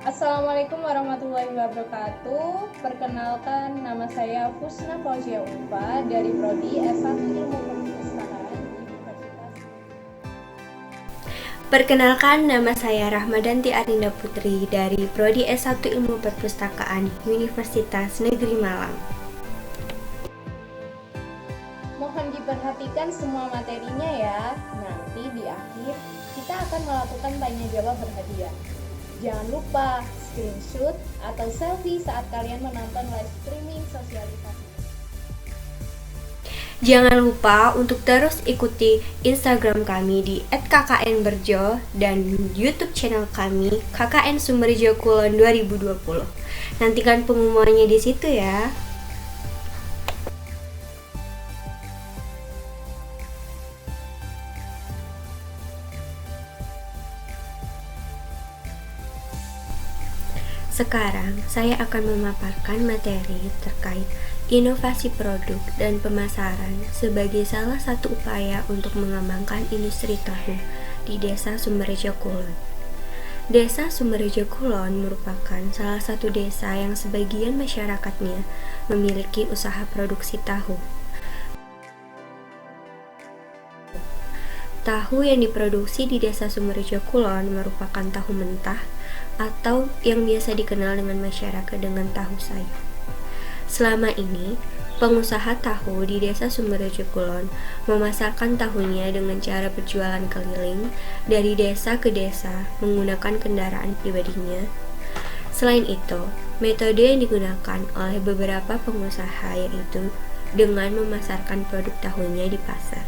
Assalamualaikum warahmatullahi wabarakatuh. Perkenalkan, nama saya Fusna Fauzia Ulfa dari Prodi S1 Ilmu Perpustakaan Universitas. Perkenalkan, nama saya Rahmadanti Arinda Putri dari Prodi S1 Ilmu Perpustakaan Universitas Negeri Malang. Mohon diperhatikan semua materinya ya. Nanti di akhir kita akan melakukan tanya jawab berhadiah. Jangan lupa screenshot atau selfie saat kalian menonton live streaming sosialisasi. Jangan lupa untuk terus ikuti Instagram kami di @kknberjo dan YouTube channel kami KKN Sumberjo Kulon 2020. Nantikan pengumumannya di situ ya. Sekarang saya akan memaparkan materi terkait inovasi produk dan pemasaran sebagai salah satu upaya untuk mengembangkan industri tahu di Desa Sumberjo Kulon. Desa Sumberjo Kulon merupakan salah satu desa yang sebagian masyarakatnya memiliki usaha produksi tahu. Tahu yang diproduksi di Desa Sumberjo Kulon merupakan tahu mentah atau yang biasa dikenal dengan masyarakat dengan tahu sayur. Selama ini, pengusaha tahu di Desa Sumberjo Kulon memasarkan tahunya dengan cara berjualan keliling dari desa ke desa menggunakan kendaraan pribadinya. Selain itu, metode yang digunakan oleh beberapa pengusaha yaitu dengan memasarkan produk tahunya di pasar.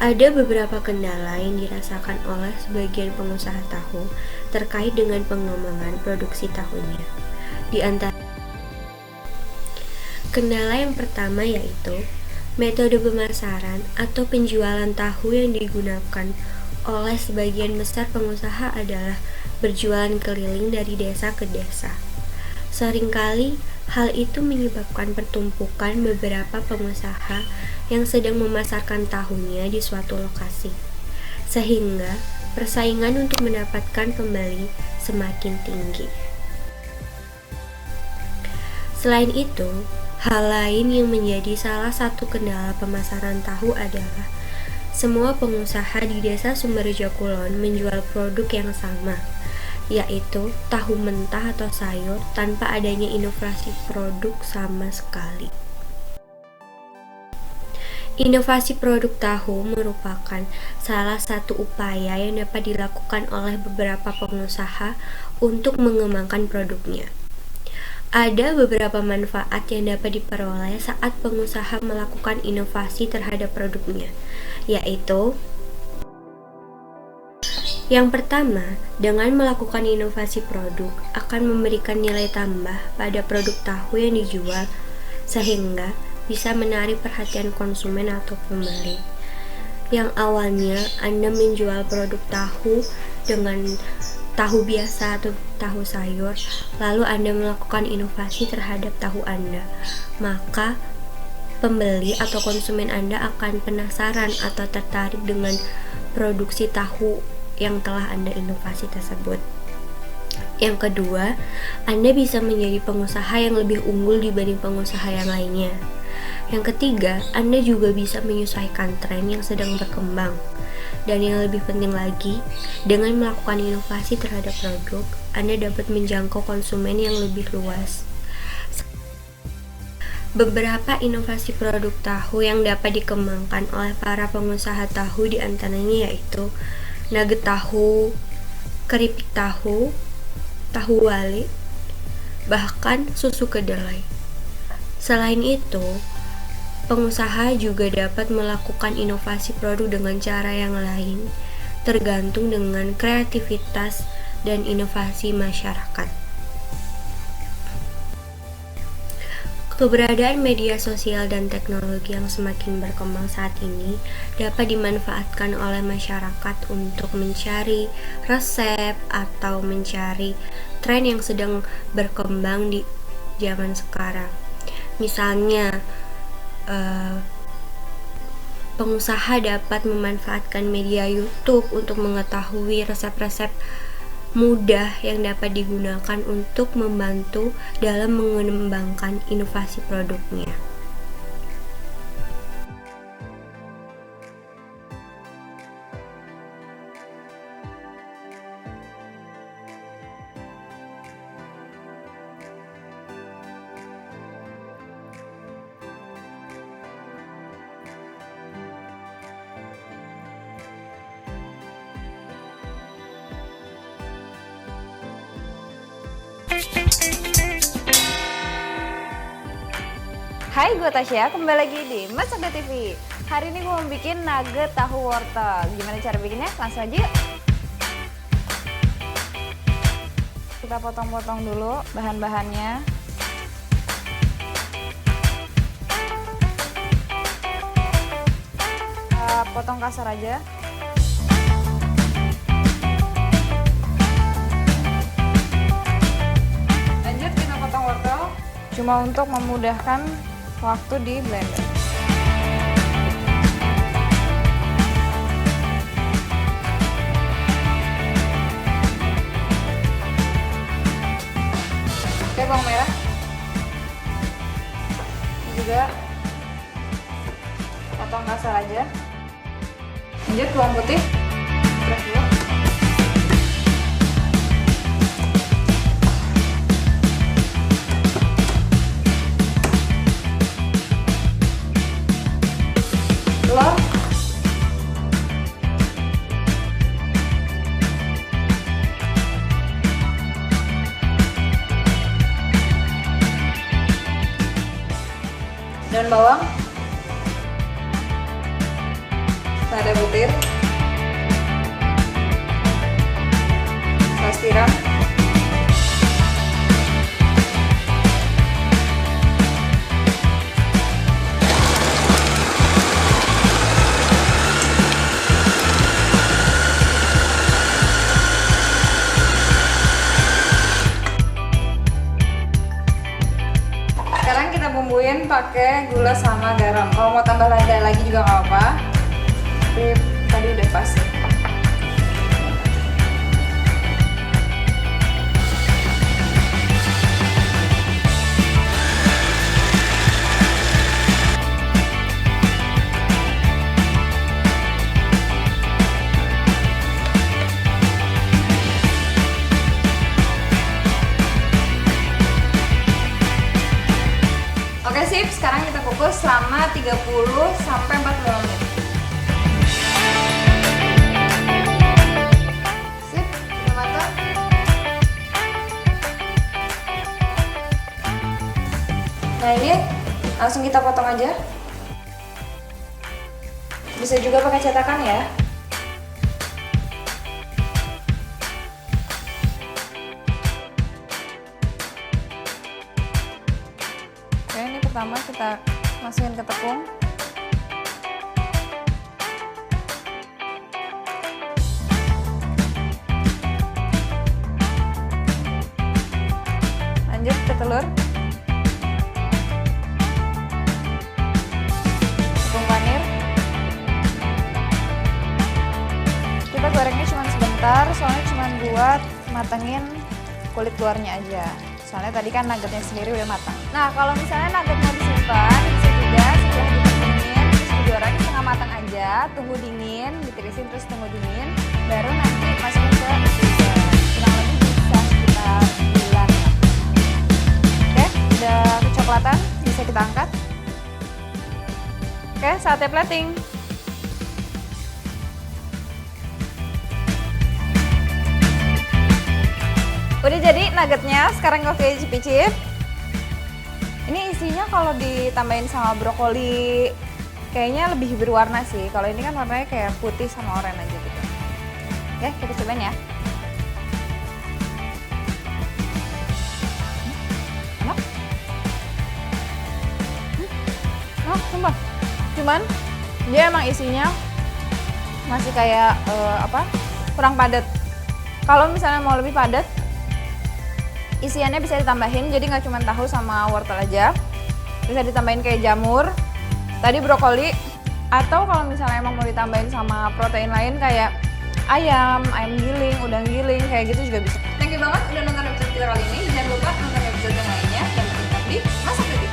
Ada beberapa kendala yang dirasakan oleh sebagian pengusaha tahu terkait dengan pengembangan produksi tahunya. Di antara kendala yang pertama yaitu metode pemasaran atau penjualan tahu yang digunakan oleh sebagian besar pengusaha adalah berjualan keliling dari desa ke desa. Seringkali hal itu menyebabkan pertumpukan beberapa pengusaha yang sedang memasarkan tahunya di suatu lokasi, sehingga persaingan untuk mendapatkan pembeli semakin tinggi. Selain itu, hal lain yang menjadi salah satu kendala pemasaran tahu adalah semua pengusaha di Desa Sumberjo Kulon menjual produk yang sama, yaitu tahu mentah atau sayur tanpa adanya inovasi produk sama sekali. Inovasi produk tahu merupakan salah satu upaya yang dapat dilakukan oleh beberapa pengusaha untuk mengembangkan produknya. Ada beberapa manfaat yang dapat diperoleh saat pengusaha melakukan inovasi terhadap produknya, yaitu yang pertama, dengan melakukan inovasi produk akan memberikan nilai tambah pada produk tahu yang dijual sehingga bisa menarik perhatian konsumen atau pembeli. Yang awalnya Anda menjual produk tahu dengan tahu biasa atau tahu sayur, lalu Anda melakukan inovasi terhadap tahu Anda, maka pembeli atau konsumen Anda akan penasaran atau tertarik dengan produksi tahu yang telah Anda inovasi tersebut. Yang kedua, Anda bisa menjadi pengusaha yang lebih unggul dibanding pengusaha yang lainnya. Yang ketiga, Anda juga bisa menyesuaikan tren yang sedang berkembang. Dan yang lebih penting lagi, dengan melakukan inovasi terhadap produk, Anda dapat menjangkau konsumen yang lebih luas. Beberapa inovasi produk tahu yang dapat dikembangkan oleh para pengusaha tahu diantaranya yaitu nugget tahu, keripik tahu, tahu wali, bahkan susu kedelai. Selain itu, pengusaha juga dapat melakukan inovasi produk dengan cara yang lain, tergantung dengan kreativitas dan inovasi masyarakat. Keberadaan media sosial dan teknologi yang semakin berkembang saat ini dapat dimanfaatkan oleh masyarakat untuk mencari resep atau mencari tren yang sedang berkembang di zaman sekarang. Misalnya, pengusaha dapat memanfaatkan media YouTube untuk mengetahui resep-resep mudah yang dapat digunakan untuk membantu dalam mengembangkan inovasi produknya. Hai, gue Tasya, kembali lagi di Masak TV. Hari ini gue mau bikin nugget tahu wortel. Gimana cara bikinnya? Langsung aja yuk. Kita potong-potong dulu bahan-bahannya. Kita potong kasar aja. Lanjut kita potong wortel. Cuma untuk memudahkan waktu di blender. Oke, bawang merah. Ini juga potong kasar aja. Lanjut bawang putih. Press dulu. Telur, daun bawang, lada butir, saus tiram, sekarang kita bumbuin pakai gula sama garam. Kalau mau tambah lada lagi juga nggak apa-apa. Tapi tadi udah pas. Oke sip, sekarang kita kukus selama 30 sampai 40 menit. Sip, udah matang. Nah ini langsung kita potong aja. Bisa juga pakai cetakan ya. Oke, ini pertama kita masukin ke tepung. Lanjut ke telur. Tepung panir. Kita gorengnya cuma sebentar, soalnya cuma buat matengin kulit luarnya aja. Soalnya tadi kan nuggetnya sendiri udah matang. Nah, kalau misalnya nuggetnya disimpan, bisa juga setelah dingin, terus digoreng setengah matang aja, tunggu dingin, ditirisin terus tunggu dingin, baru nanti masukin ke freezer. Kurang lebih bisa sekitar bulan. Oke, udah kecoklatan, bisa kita angkat. Oke, saatnya plating. Udah jadi nuggetnya, sekarang gue icip-icip. Ini isinya kalau ditambahin sama brokoli kayaknya lebih berwarna sih. Kalau ini kan warnanya kayak putih sama oranye aja gitu. Oke, kita cobain ya. Enak? Enak, sumpah. Cuman dia emang isinya masih kayak kurang padat. Kalau misalnya mau lebih padat, isiannya bisa ditambahin, jadi nggak cuma tahu sama wortel aja, bisa ditambahin kayak jamur, tadi brokoli, atau kalau misalnya emang mau ditambahin sama protein lain kayak ayam giling, udang giling, kayak gitu juga bisa. Thank you banget udah nonton episode kita kali ini. Jangan lupa nonton episode yang lainnya dan tetap di Masak Detik.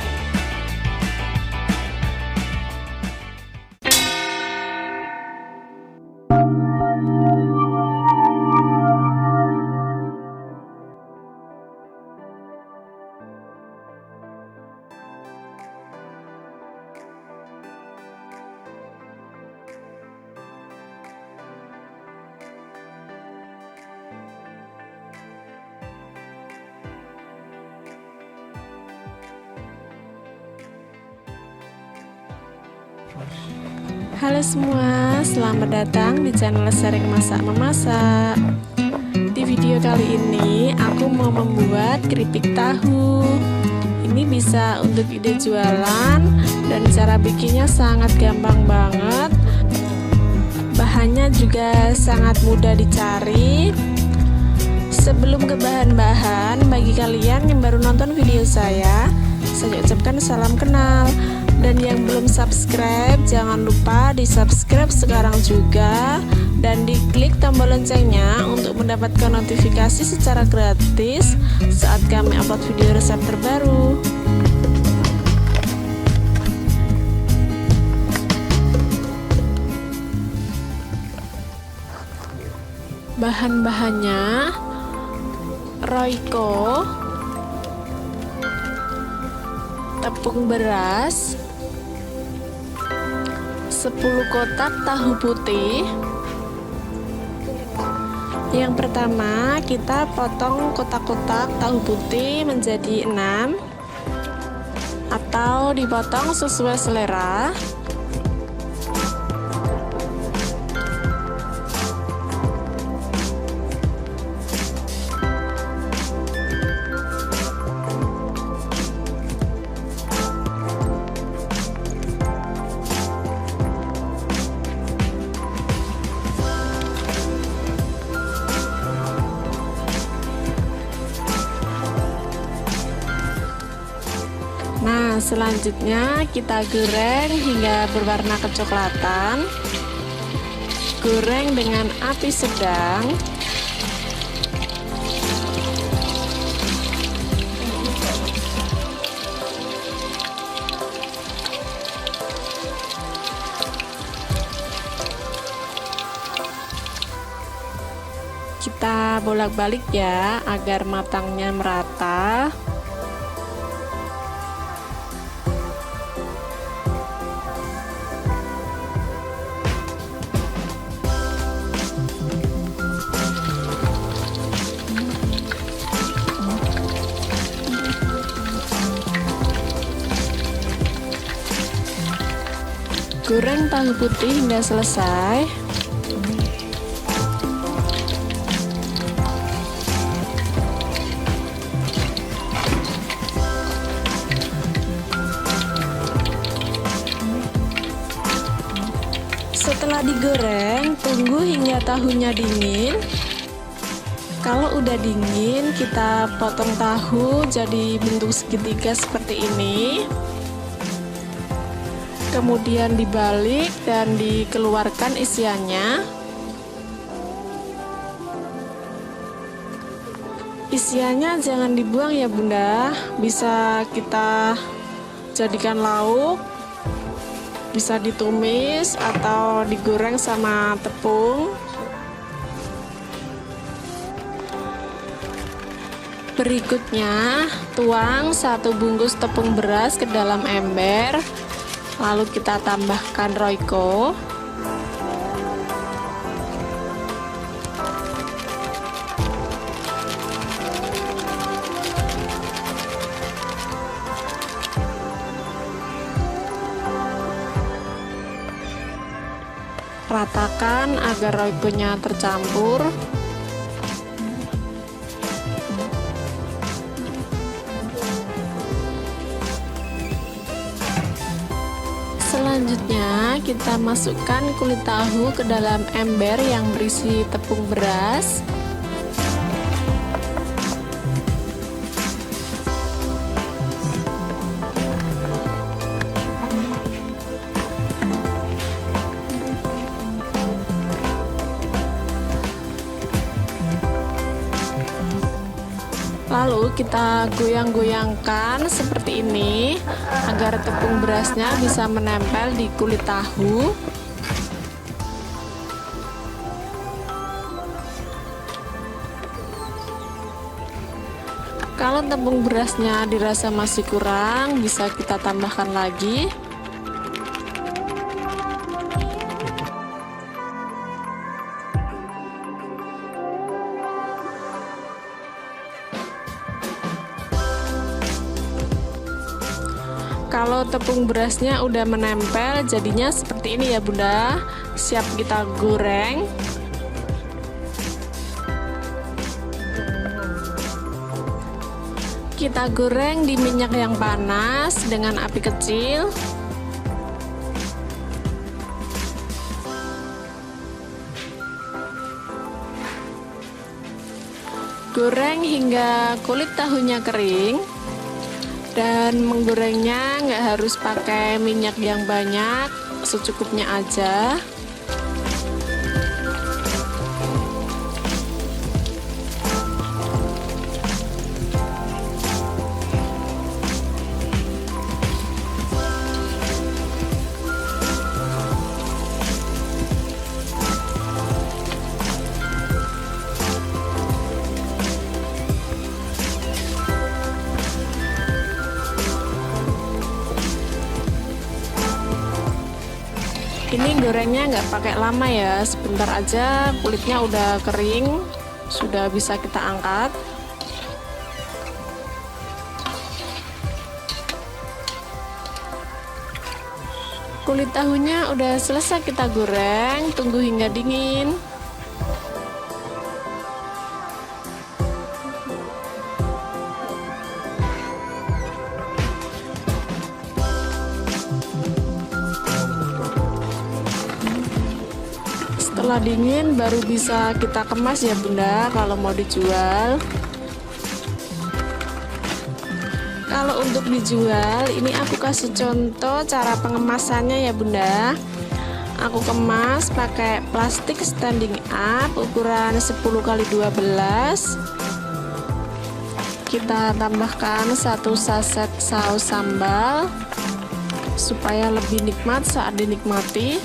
Halo semua, selamat datang di channel Sering Masak Memasak. Di video kali ini aku mau membuat keripik tahu. Ini bisa untuk ide jualan dan cara bikinnya sangat gampang banget. Bahannya juga sangat mudah dicari. Sebelum ke bahan-bahan, bagi kalian yang baru nonton video saya ucapkan salam kenal. Dan yang belum subscribe, jangan lupa di subscribe sekarang juga dan diklik tombol loncengnya untuk mendapatkan notifikasi secara gratis saat kami upload video resep terbaru. Bahan-bahannya Royco, tepung beras, 10 kotak tahu putih. Yang pertama, kita potong kotak-kotak tahu putih menjadi 6 atau dipotong sesuai selera. Nah, selanjutnya kita goreng hingga berwarna kecoklatan. Goreng dengan api sedang. Kita bolak-balik ya agar matangnya merata. Goreng tahu putih hingga selesai. Setelah digoreng, tunggu hingga tahunya dingin. Kalau udah dingin, kita potong tahu jadi bentuk segitiga seperti ini. Kemudian dibalik dan dikeluarkan isiannya. Isiannya jangan dibuang ya bunda, bisa kita jadikan lauk, bisa ditumis atau digoreng sama tepung. Berikutnya, tuang 1 bungkus tepung beras ke dalam ember. Lalu kita tambahkan Royco. Ratakan agar Royco-nya tercampur. Selanjutnya kita masukkan kulit tahu ke dalam ember yang berisi tepung beras. tahu kita goyang-goyangkan seperti ini agar tepung berasnya bisa menempel di kulit tahu. Kalau tepung berasnya dirasa masih kurang, bisa kita tambahkan lagi. Kalau tepung berasnya udah menempel, jadinya seperti ini ya Bunda. Siap kita goreng. Kita goreng di minyak yang panas dengan api kecil. Goreng hingga kulit tahunya kering. Dan menggorengnya nggak harus pakai minyak yang banyak, secukupnya aja. Ini gorengnya nggak pakai lama ya, sebentar aja kulitnya udah kering, sudah bisa kita angkat. Kulit tahunya udah selesai kita goreng, tunggu hingga dingin. Setelah dingin baru bisa kita kemas ya Bunda kalau mau dijual. Kalau untuk dijual, ini aku kasih contoh cara pengemasannya ya Bunda. Aku kemas pakai plastik standing up ukuran 10x12. Kita tambahkan 1 saset saus sambal supaya lebih nikmat saat dinikmati.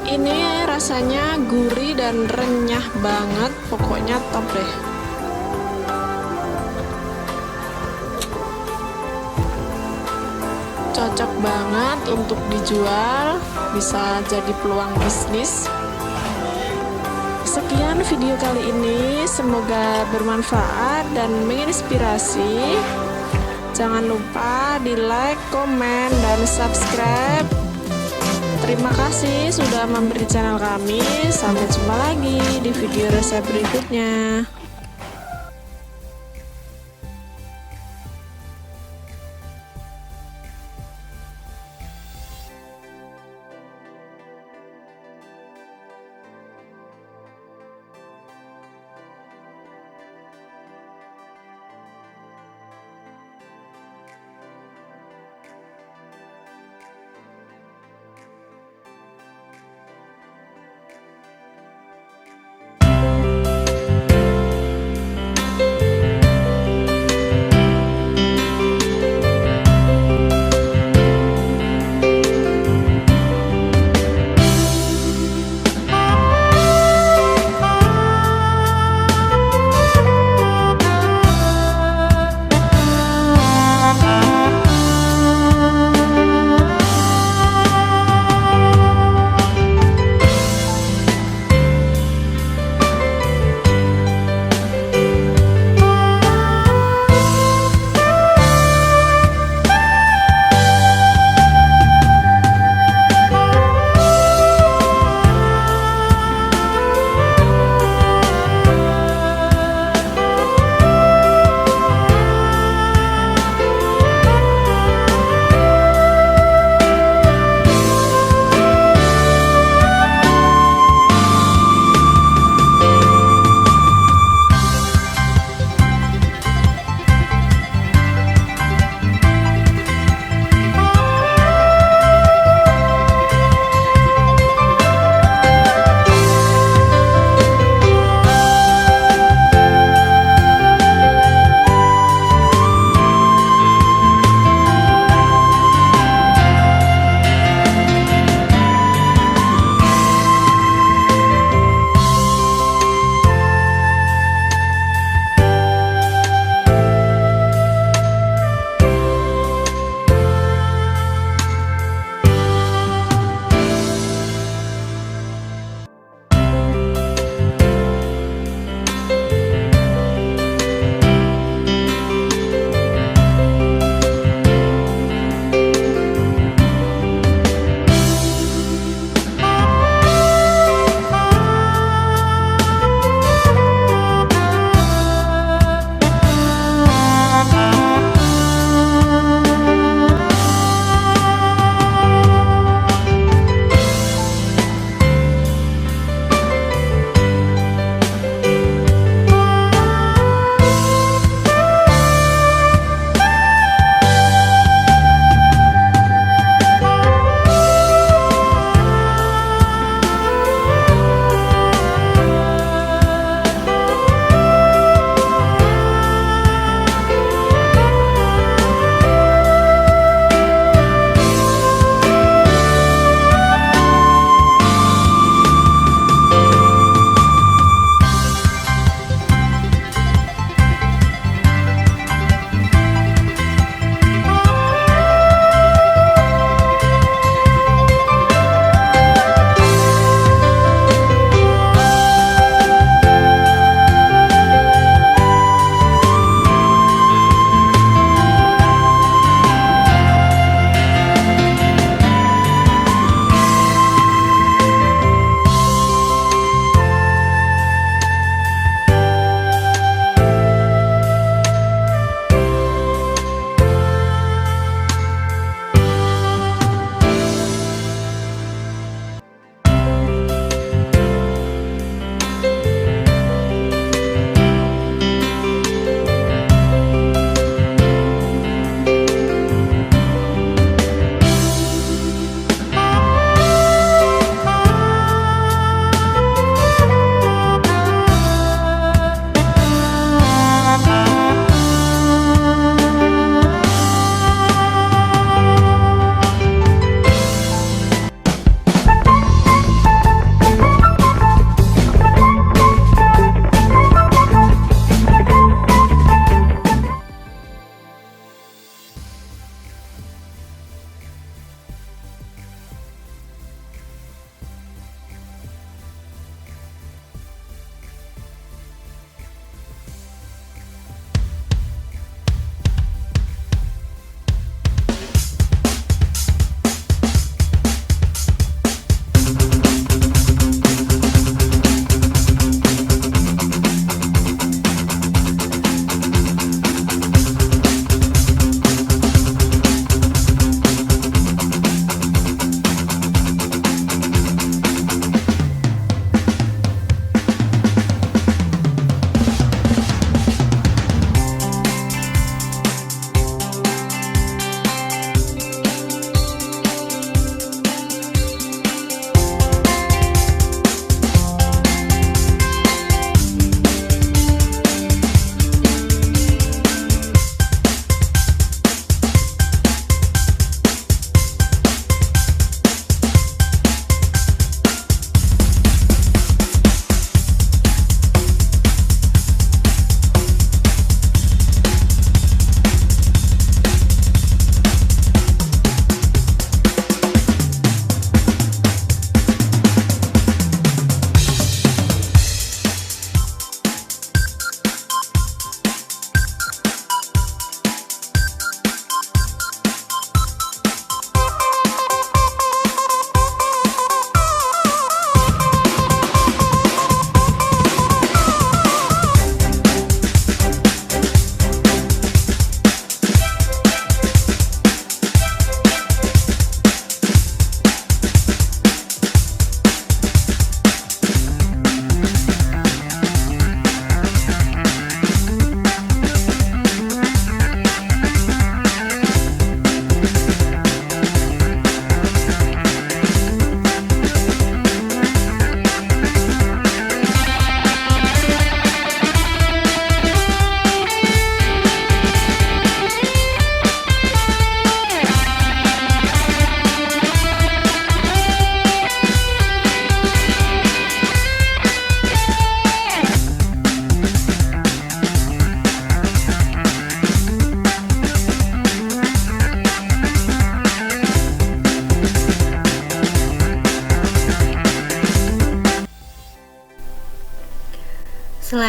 Ini rasanya gurih dan renyah banget, pokoknya top deh. Cocok banget untuk dijual, bisa jadi peluang bisnis. Sekian video kali ini, semoga bermanfaat dan menginspirasi. Jangan lupa di like, komen, dan subscribe. Terima kasih sudah memberi channel kami. Sampai jumpa lagi di video resep berikutnya.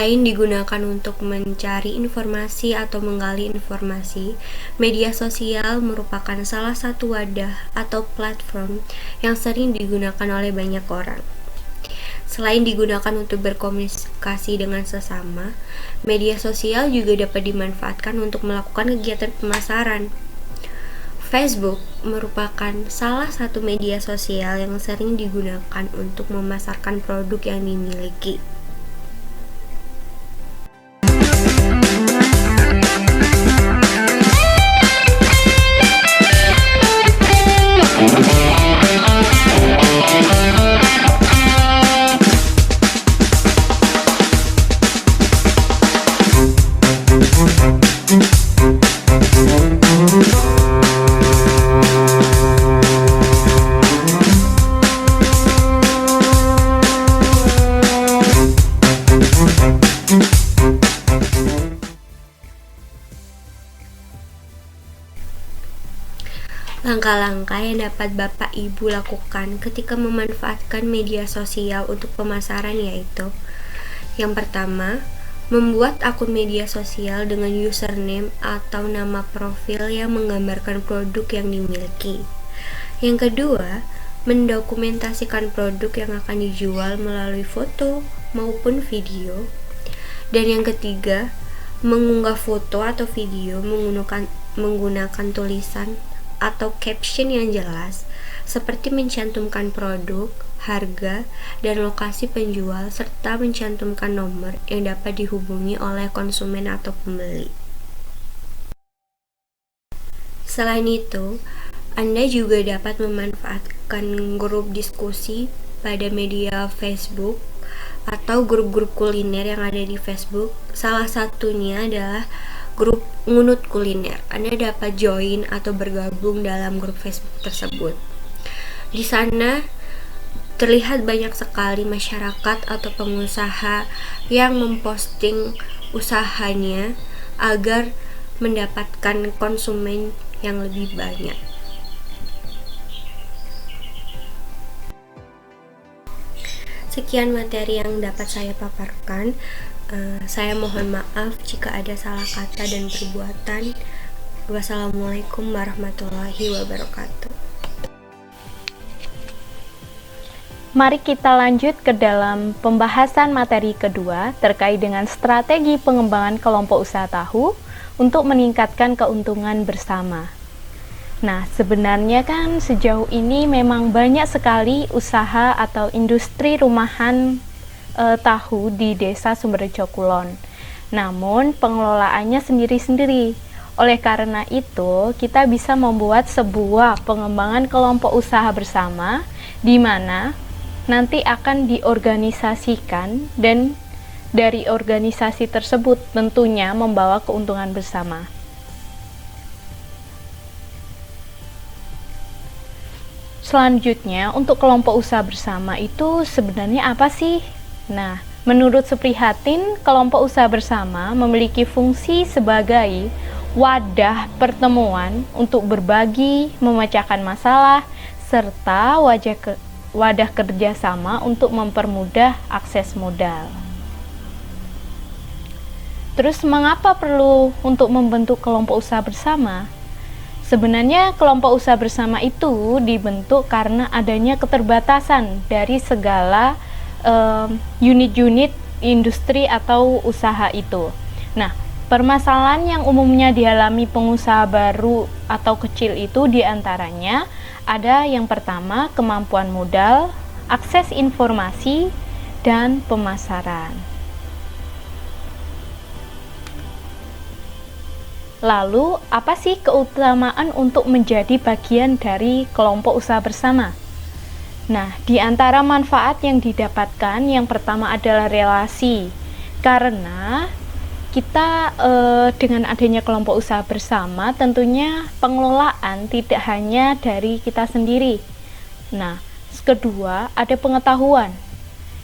Selain digunakan untuk mencari informasi atau menggali informasi, media sosial merupakan salah satu wadah atau platform yang sering digunakan oleh banyak orang. Selain digunakan untuk berkomunikasi dengan sesama, media sosial juga dapat dimanfaatkan untuk melakukan kegiatan pemasaran. Facebook merupakan salah satu media sosial yang sering digunakan untuk memasarkan produk yang dimiliki. Langkah-langkah yang dapat Bapak Ibu lakukan ketika memanfaatkan media sosial untuk pemasaran yaitu: yang pertama, membuat akun media sosial dengan username atau nama profil yang menggambarkan produk yang dimiliki. Yang kedua, mendokumentasikan produk yang akan dijual melalui foto maupun video. Dan yang ketiga, mengunggah foto atau video menggunakan tulisan atau caption yang jelas, seperti mencantumkan produk, harga, dan lokasi penjual, serta mencantumkan nomor yang dapat dihubungi oleh konsumen atau pembeli. Selain itu, Anda juga dapat memanfaatkan grup diskusi pada media Facebook atau grup-grup kuliner yang ada di Facebook. Salah satunya adalah grup ngunut kuliner. Anda dapat join atau bergabung dalam grup Facebook tersebut. Di sana terlihat banyak sekali masyarakat atau pengusaha yang memposting usahanya agar mendapatkan konsumen yang lebih banyak. Sekian materi yang dapat saya paparkan. Saya mohon maaf jika ada salah kata dan perbuatan. Wassalamualaikum warahmatullahi wabarakatuh. Mari kita lanjut ke dalam pembahasan materi kedua terkait dengan strategi pengembangan kelompok usaha tahu untuk meningkatkan keuntungan bersama. Nah, sebenarnya kan sejauh ini memang banyak sekali usaha atau industri rumahan tahu di Desa Sumberjo Kulon. Namun pengelolaannya sendiri-sendiri. Oleh karena itu, kita bisa membuat sebuah pengembangan kelompok usaha bersama di mana nanti akan diorganisasikan dan dari organisasi tersebut tentunya membawa keuntungan bersama. Selanjutnya, untuk kelompok usaha bersama itu sebenarnya apa sih? Nah, menurut Suprihatin, kelompok usaha bersama memiliki fungsi sebagai wadah pertemuan untuk berbagi, memecahkan masalah, serta wadah kerjasama untuk mempermudah akses modal. Terus, mengapa perlu untuk membentuk kelompok usaha bersama? Sebenarnya kelompok usaha bersama itu dibentuk karena adanya keterbatasan dari segala unit-unit industri atau usaha itu. Nah, permasalahan yang umumnya dialami pengusaha baru atau kecil itu diantaranya ada yang pertama kemampuan modal, akses informasi, dan pemasaran. Lalu, apa sih keutamaan untuk menjadi bagian dari kelompok usaha bersama? Nah, di antara manfaat yang didapatkan, yang pertama adalah relasi. Karena kita dengan adanya kelompok usaha bersama, tentunya pengelolaan tidak hanya dari kita sendiri. Nah, kedua, ada pengetahuan.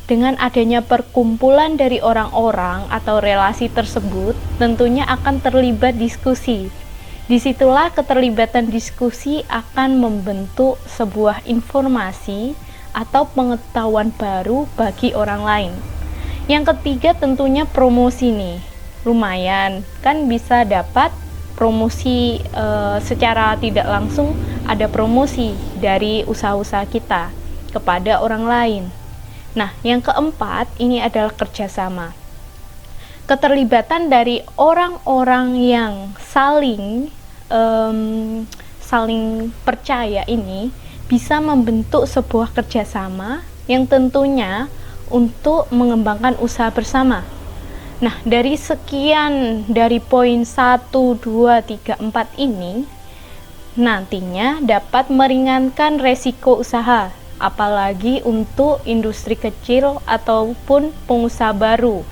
Dengan adanya perkumpulan dari orang-orang atau relasi tersebut, tentunya akan terlibat diskusi. Disitulah keterlibatan diskusi akan membentuk sebuah informasi atau pengetahuan baru bagi orang lain. Yang ketiga tentunya promosi nih. Lumayan, kan bisa dapat promosi secara tidak langsung, ada promosi dari usaha-usaha kita kepada orang lain. Nah, yang keempat ini adalah kerjasama. Keterlibatan dari orang-orang yang saling percaya ini bisa membentuk sebuah kerjasama yang tentunya untuk mengembangkan usaha bersama. Nah, dari sekian dari poin 1, 2, 3, 4 ini nantinya dapat meringankan resiko usaha, apalagi untuk industri kecil ataupun pengusaha baru.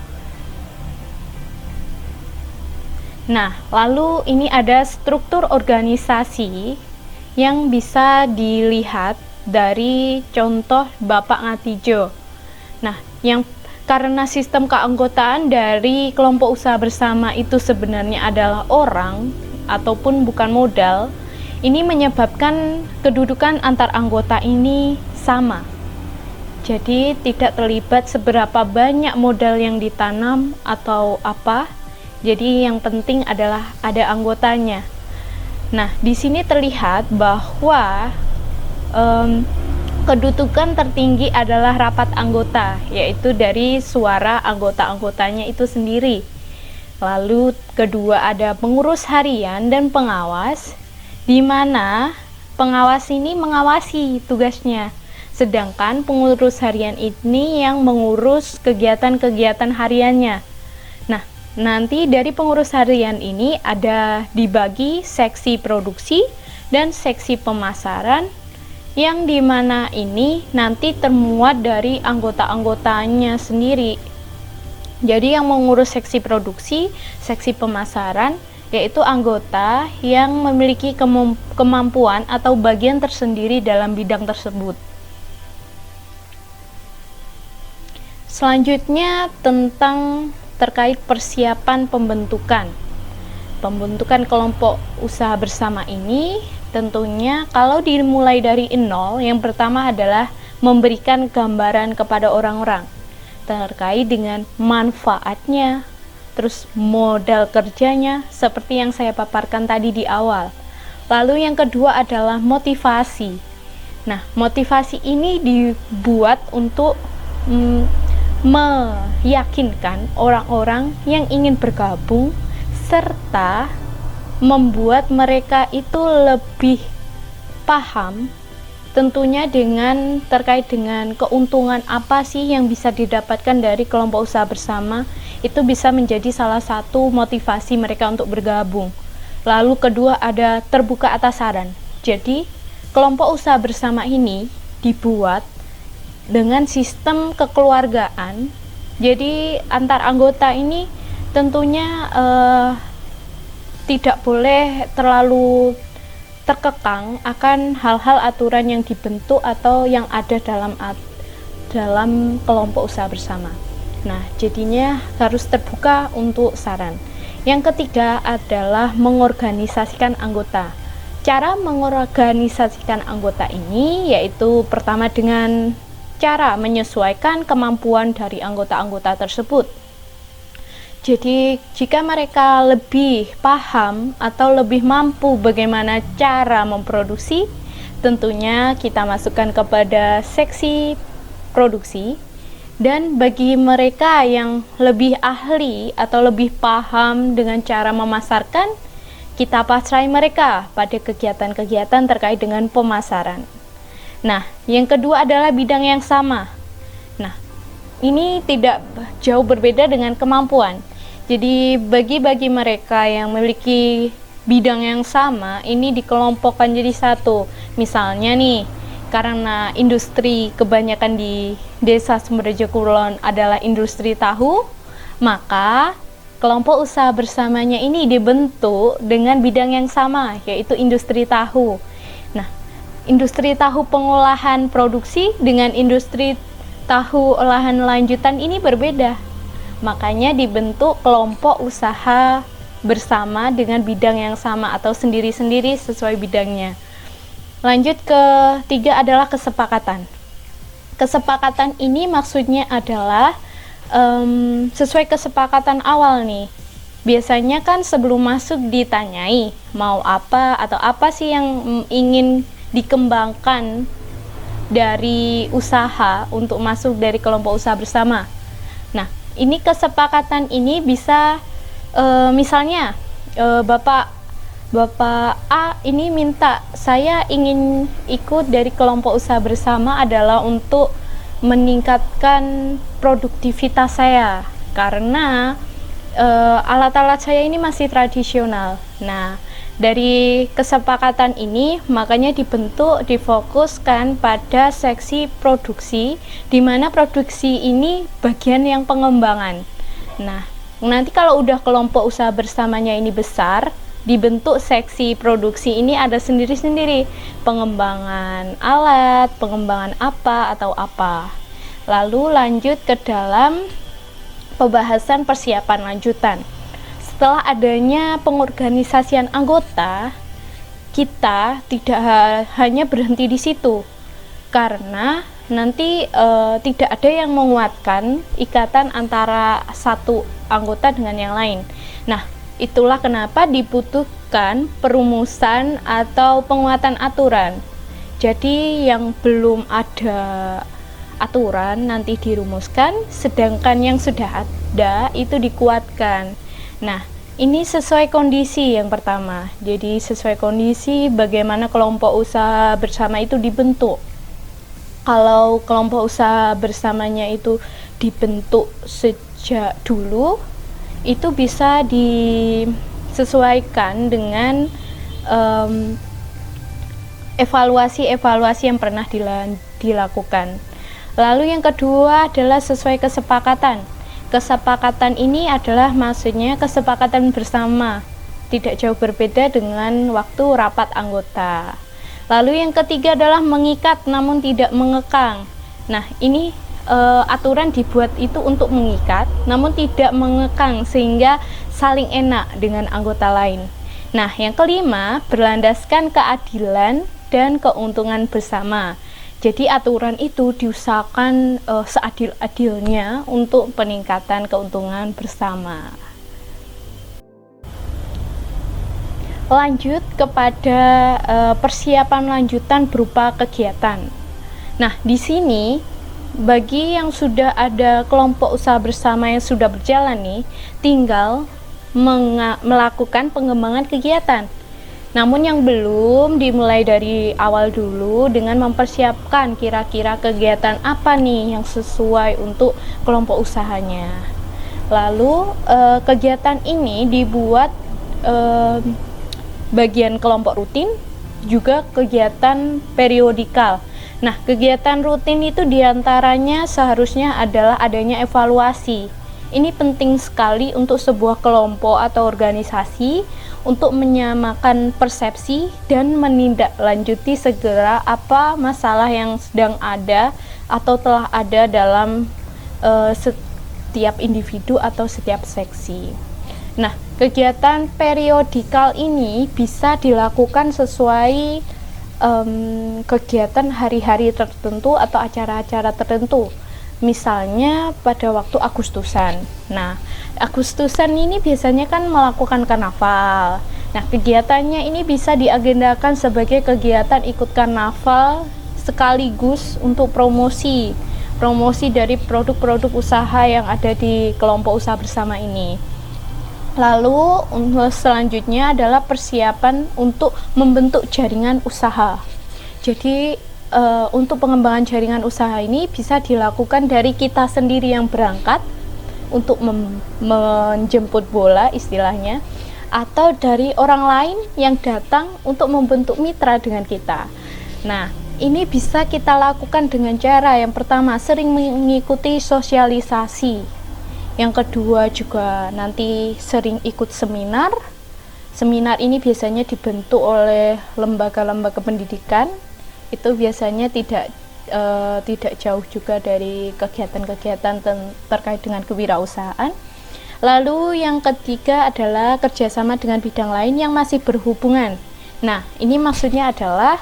Nah, lalu ini ada struktur organisasi yang bisa dilihat dari contoh Bapak Ngatijo. Nah, karena sistem keanggotaan dari kelompok usaha bersama itu sebenarnya adalah orang ataupun bukan modal, ini menyebabkan kedudukan antar anggota ini sama. Jadi tidak terlibat seberapa banyak modal yang ditanam atau apa. Jadi yang penting adalah ada anggotanya. Nah, di sini terlihat bahwa kedudukan tertinggi adalah rapat anggota, yaitu dari suara anggota-anggotanya itu sendiri. Lalu kedua ada pengurus harian dan pengawas, di mana pengawas ini mengawasi tugasnya, sedangkan pengurus harian ini yang mengurus kegiatan-kegiatan hariannya. Nah, nanti dari pengurus harian ini ada dibagi seksi produksi dan seksi pemasaran, yang dimana ini nanti termuat dari anggota-anggotanya sendiri. Jadi yang mengurus seksi produksi, seksi pemasaran, yaitu anggota yang memiliki kemampuan atau bagian tersendiri dalam bidang tersebut. Selanjutnya tentang terkait persiapan pembentukan kelompok usaha bersama ini. Tentunya kalau dimulai dari nol, yang pertama adalah memberikan gambaran kepada orang-orang terkait dengan manfaatnya, terus modal kerjanya seperti yang saya paparkan tadi di awal. Lalu yang kedua adalah motivasi. Nah, motivasi ini dibuat untuk meyakinkan orang-orang yang ingin bergabung serta membuat mereka itu lebih paham tentunya terkait dengan keuntungan apa sih yang bisa didapatkan dari kelompok usaha bersama. Itu bisa menjadi salah satu motivasi mereka untuk bergabung. Lalu kedua ada terbuka atas saran. Jadi kelompok usaha bersama ini dibuat dengan sistem kekeluargaan. Jadi antar anggota ini tentunya tidak boleh terlalu terkekang akan hal-hal aturan yang dibentuk atau yang ada dalam kelompok usaha bersama. Nah, jadinya harus terbuka untuk saran. Yang ketiga adalah mengorganisasikan anggota. Cara mengorganisasikan anggota ini yaitu pertama dengan cara menyesuaikan kemampuan dari anggota-anggota tersebut. Jadi jika mereka lebih paham atau lebih mampu bagaimana cara memproduksi, tentunya kita masukkan kepada seksi produksi. Dan bagi mereka yang lebih ahli atau lebih paham dengan cara memasarkan, kita pasrahi mereka pada kegiatan-kegiatan terkait dengan pemasaran. Nah, yang kedua adalah bidang yang sama. Nah, ini tidak jauh berbeda dengan kemampuan. Jadi bagi mereka yang memiliki bidang yang sama, ini dikelompokkan jadi satu. Misalnya nih, karena industri kebanyakan di Desa Sumberjo Kulon adalah industri tahu, maka kelompok usaha bersamanya ini dibentuk dengan bidang yang sama, yaitu industri tahu. Nah, industri tahu pengolahan produksi dengan industri tahu olahan lanjutan ini berbeda. Makanya dibentuk kelompok usaha bersama dengan bidang yang sama atau sendiri-sendiri sesuai bidangnya. Lanjut ke tiga adalah kesepakatan. Kesepakatan ini maksudnya adalah sesuai kesepakatan awal nih. Biasanya kan sebelum masuk ditanyai mau apa atau apa sih yang ingin dikembangkan dari usaha untuk masuk dari kelompok usaha bersama. Nah, ini kesepakatan ini bisa misalnya Bapak A ini minta saya ingin ikut dari kelompok usaha bersama adalah untuk meningkatkan produktivitas saya karena alat-alat saya ini masih tradisional. Nah, dari kesepakatan ini makanya difokuskan pada seksi produksi, di mana produksi ini bagian yang pengembangan. Nah, nanti kalau udah kelompok usaha bersamanya ini besar, dibentuk seksi produksi ini ada sendiri-sendiri, pengembangan alat, pengembangan apa atau apa. Lalu lanjut ke dalam pembahasan persiapan lanjutan. Setelah adanya pengorganisasian anggota, kita tidak hanya berhenti di situ, karena nanti tidak ada yang menguatkan ikatan antara satu anggota dengan yang lain. Nah, itulah kenapa dibutuhkan perumusan atau penguatan aturan. Jadi yang belum ada aturan nanti dirumuskan, sedangkan yang sudah ada itu dikuatkan. Nah, ini sesuai kondisi yang pertama. Jadi sesuai kondisi bagaimana kelompok usaha bersama itu dibentuk. Kalau kelompok usaha bersamanya itu dibentuk sejak dulu, itu bisa disesuaikan dengan evaluasi-evaluasi yang pernah dilakukan. Lalu yang kedua adalah sesuai kesepakatan. Kesepakatan ini adalah maksudnya kesepakatan bersama, tidak jauh berbeda dengan waktu rapat anggota. Lalu yang ketiga adalah mengikat namun tidak mengekang. Nah, ini aturan dibuat itu untuk mengikat namun tidak mengekang sehingga saling enak dengan anggota lain. Nah, yang kelima berlandaskan keadilan dan keuntungan bersama. Jadi aturan itu diusahakan seadil-adilnya untuk peningkatan keuntungan bersama. Lanjut kepada persiapan lanjutan berupa kegiatan. Nah, di sini bagi yang sudah ada kelompok usaha bersama yang sudah berjalan nih, tinggal melakukan pengembangan kegiatan. Namun yang belum dimulai dari awal dulu dengan mempersiapkan kira-kira kegiatan apa nih yang sesuai untuk kelompok usahanya. Lalu kegiatan ini dibuat bagian kelompok rutin, juga kegiatan periodikal. Nah, kegiatan rutin itu diantaranya seharusnya adalah adanya evaluasi. Ini penting sekali untuk sebuah kelompok atau organisasi untuk menyamakan persepsi dan menindaklanjuti segera apa masalah yang sedang ada atau telah ada dalam setiap individu atau setiap seksi. Nah, kegiatan periodikal ini bisa dilakukan sesuai kegiatan hari-hari tertentu atau acara-acara tertentu. Misalnya pada waktu Agustusan. Nah, Agustusan ini biasanya kan melakukan karnaval. Nah, kegiatannya ini bisa diagendakan sebagai kegiatan ikut karnaval sekaligus untuk promosi dari produk-produk usaha yang ada di kelompok usaha bersama ini. Lalu selanjutnya adalah persiapan untuk membentuk jaringan usaha. Jadi untuk pengembangan jaringan usaha ini bisa dilakukan dari kita sendiri yang berangkat untuk menjemput bola istilahnya, atau dari orang lain yang datang untuk membentuk mitra dengan kita. Nah, ini bisa kita lakukan dengan cara yang pertama sering mengikuti sosialisasi, yang kedua juga nanti sering ikut seminar. Seminar ini biasanya dibentuk oleh lembaga-lembaga pendidikan. Itu biasanya tidak jauh juga dari kegiatan-kegiatan terkait dengan kewirausahaan. Lalu yang ketiga adalah kerjasama dengan bidang lain yang masih berhubungan. Nah, ini maksudnya adalah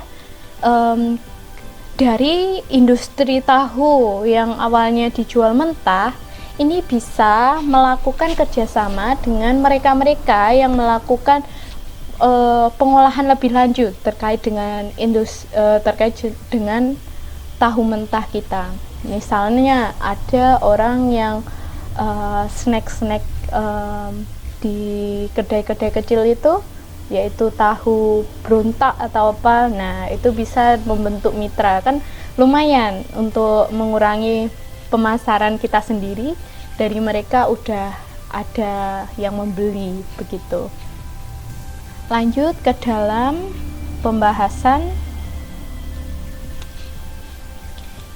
dari industri tahu yang awalnya dijual mentah, ini bisa melakukan kerjasama dengan mereka-mereka yang melakukan pengolahan lebih lanjut terkait dengan tahu mentah kita. Misalnya ada orang yang snack-snack di kedai-kedai kecil itu, yaitu tahu berontak atau apa. Nah, itu bisa membentuk mitra, kan lumayan untuk mengurangi pemasaran kita sendiri. Dari mereka udah ada yang membeli begitu. Lanjut ke dalam pembahasan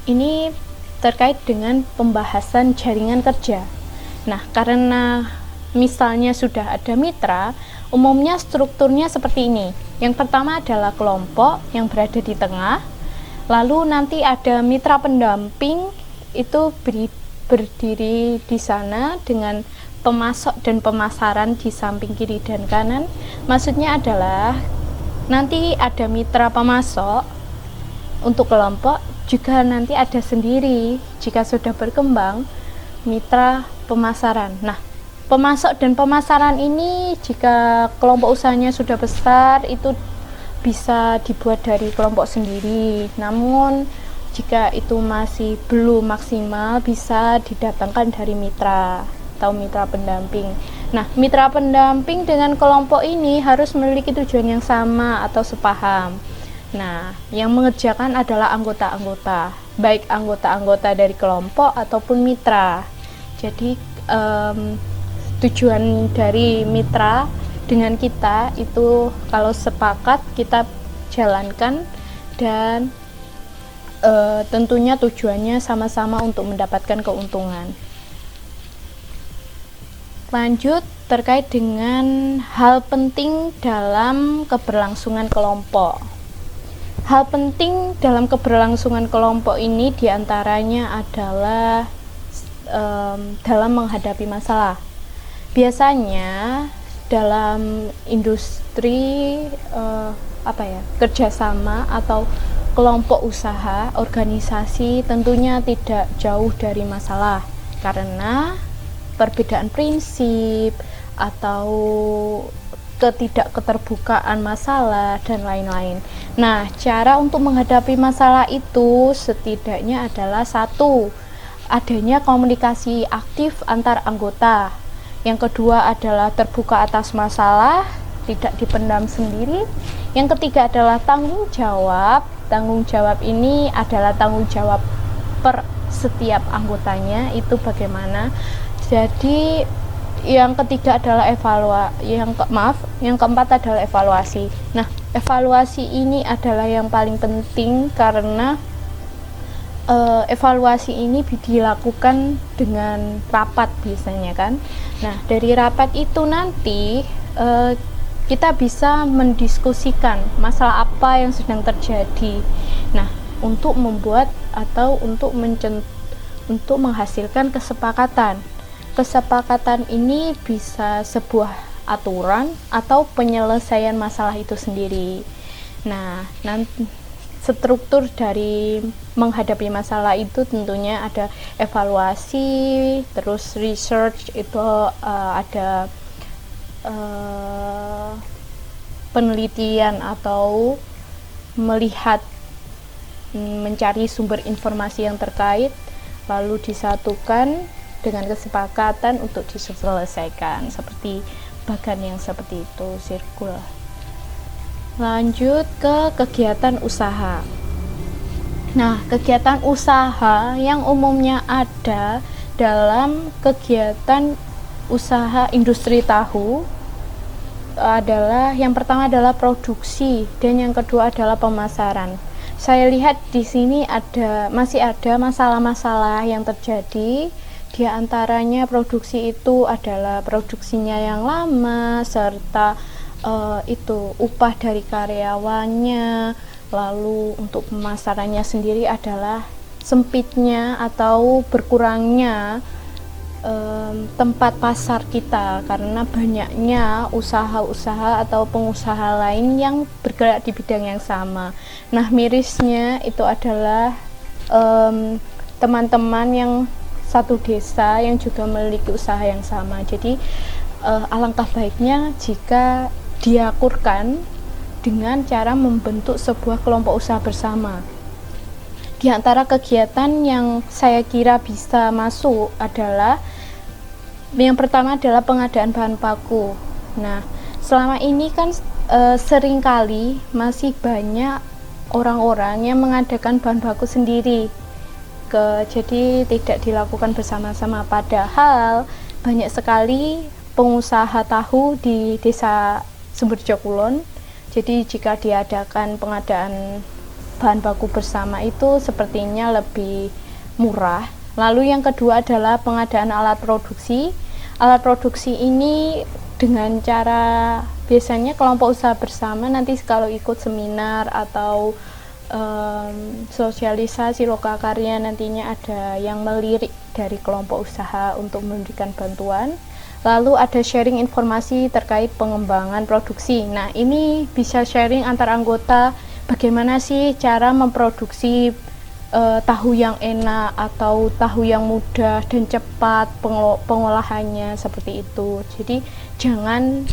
ini terkait dengan pembahasan jaringan kerja. Nah, karena misalnya sudah ada mitra, umumnya strukturnya seperti ini. Yang pertama adalah kelompok yang berada di tengah, lalu nanti ada mitra pendamping itu berdiri di sana dengan pemasok dan pemasaran di samping kiri dan kanan. Maksudnya adalah nanti ada mitra pemasok untuk kelompok, juga nanti ada sendiri jika sudah berkembang mitra pemasaran. Nah, pemasok dan pemasaran ini jika kelompok usahanya sudah besar itu bisa dibuat dari kelompok sendiri. Namun jika itu masih belum maksimal bisa didatangkan dari mitra atau mitra pendamping. Nah, mitra pendamping dengan kelompok ini harus memiliki tujuan yang sama atau sepaham. Nah, yang mengerjakan adalah anggota-anggota, baik anggota-anggota dari kelompok ataupun mitra. Jadi tujuan dari mitra dengan kita itu kalau sepakat kita jalankan dan tentunya tujuannya sama-sama untuk mendapatkan keuntungan. Lanjut terkait dengan hal penting dalam keberlangsungan kelompok. Hal penting dalam keberlangsungan kelompok ini diantaranya adalah dalam menghadapi masalah. Biasanya dalam industri kerjasama atau kelompok usaha, organisasi tentunya tidak jauh dari masalah karena perbedaan prinsip atau ketidakketerbukaan masalah dan lain-lain. Nah, cara untuk menghadapi masalah itu setidaknya adalah satu, adanya komunikasi aktif antar anggota. Yang kedua adalah terbuka atas masalah, tidak dipendam sendiri. Yang ketiga adalah tanggung jawab. Tanggung jawab ini adalah tanggung jawab per setiap anggotanya itu bagaimana. Jadi yang ketiga adalah yang keempat adalah evaluasi. Nah, evaluasi ini adalah yang paling penting karena evaluasi ini dilakukan dengan rapat biasanya kan. Nah, dari rapat itu nanti kita bisa mendiskusikan masalah apa yang sedang terjadi. Nah, untuk membuat atau untuk menghasilkan kesepakatan. Kesepakatan ini bisa sebuah aturan atau penyelesaian masalah itu sendiri. Nah, nanti struktur dari menghadapi masalah itu tentunya ada evaluasi, terus research itu ada penelitian atau melihat mencari sumber informasi yang terkait lalu disatukan dengan kesepakatan untuk diselesaikan seperti bagan yang seperti itu, sirkul. Lanjut ke kegiatan usaha. Nah, kegiatan usaha yang umumnya ada dalam kegiatan usaha industri tahu adalah yang pertama adalah produksi dan yang kedua adalah pemasaran. Saya lihat di sini masih ada masalah-masalah yang terjadi. Di antaranya produksi itu adalah produksinya yang lama serta upah dari karyawannya. Lalu untuk pemasarannya sendiri adalah sempitnya atau berkurangnya tempat pasar kita karena banyaknya usaha-usaha atau pengusaha lain yang bergerak di bidang yang sama. Nah, mirisnya itu adalah teman-teman yang satu desa yang juga memiliki usaha yang sama. Jadi alangkah baiknya jika diakurkan dengan cara membentuk sebuah kelompok usaha bersama. Di antara kegiatan yang saya kira bisa masuk adalah yang pertama adalah pengadaan bahan baku. Nah, selama ini kan seringkali masih banyak orang-orang yang mengadakan bahan baku sendiri. Jadi tidak dilakukan bersama-sama, padahal banyak sekali pengusaha tahu di Desa Sumberjo Kulon. Jadi jika diadakan pengadaan bahan baku bersama itu sepertinya lebih murah. Lalu yang kedua adalah pengadaan alat produksi. Alat produksi ini dengan cara biasanya kelompok usaha bersama nanti kalau ikut seminar atau sosialisasi lokakarya, nantinya ada yang melirik dari kelompok usaha untuk memberikan bantuan. Lalu ada sharing informasi terkait pengembangan produksi. Nah, ini bisa sharing antar anggota bagaimana sih cara memproduksi tahu yang enak atau tahu yang mudah dan cepat pengolahannya, seperti itu. Jadi jangan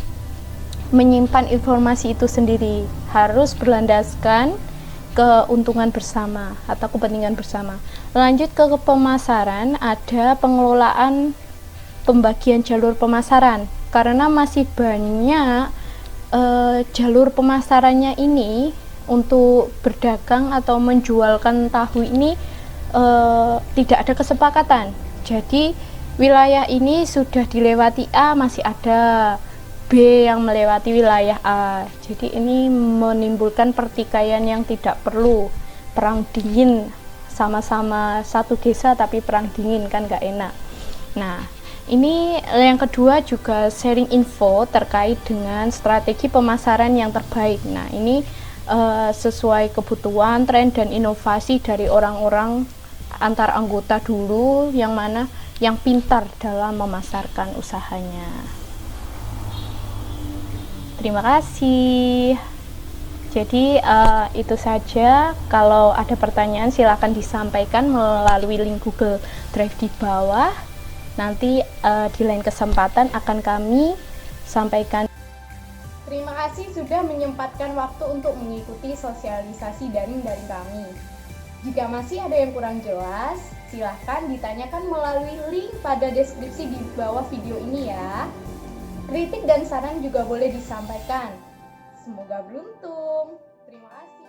menyimpan informasi itu sendiri, harus berlandaskan keuntungan bersama atau kepentingan bersama. Lanjut ke pemasaran, ada pengelolaan pembagian jalur pemasaran, karena masih banyak jalur pemasarannya ini untuk berdagang atau menjualkan tahu ini tidak ada kesepakatan. Jadi wilayah ini sudah dilewati A, masih ada B yang melewati wilayah A. Jadi ini menimbulkan pertikaian yang tidak perlu, perang dingin, sama-sama satu desa tapi perang dingin kan gak enak. Nah, ini yang kedua juga sharing info terkait dengan strategi pemasaran yang terbaik. Nah, ini sesuai kebutuhan, tren, dan inovasi dari orang-orang antar anggota dulu, yang mana yang pintar dalam memasarkan usahanya. Terima kasih. Jadi itu saja. Kalau ada pertanyaan silakan disampaikan melalui link Google Drive di bawah. Nanti di lain kesempatan akan kami sampaikan. Terima kasih sudah menyempatkan waktu untuk mengikuti sosialisasi daring dari kami. Jika masih ada yang kurang jelas, silahkan ditanyakan melalui link pada deskripsi di bawah video ini ya. Kritik dan saran juga boleh disampaikan. Semoga beruntung. Terima kasih.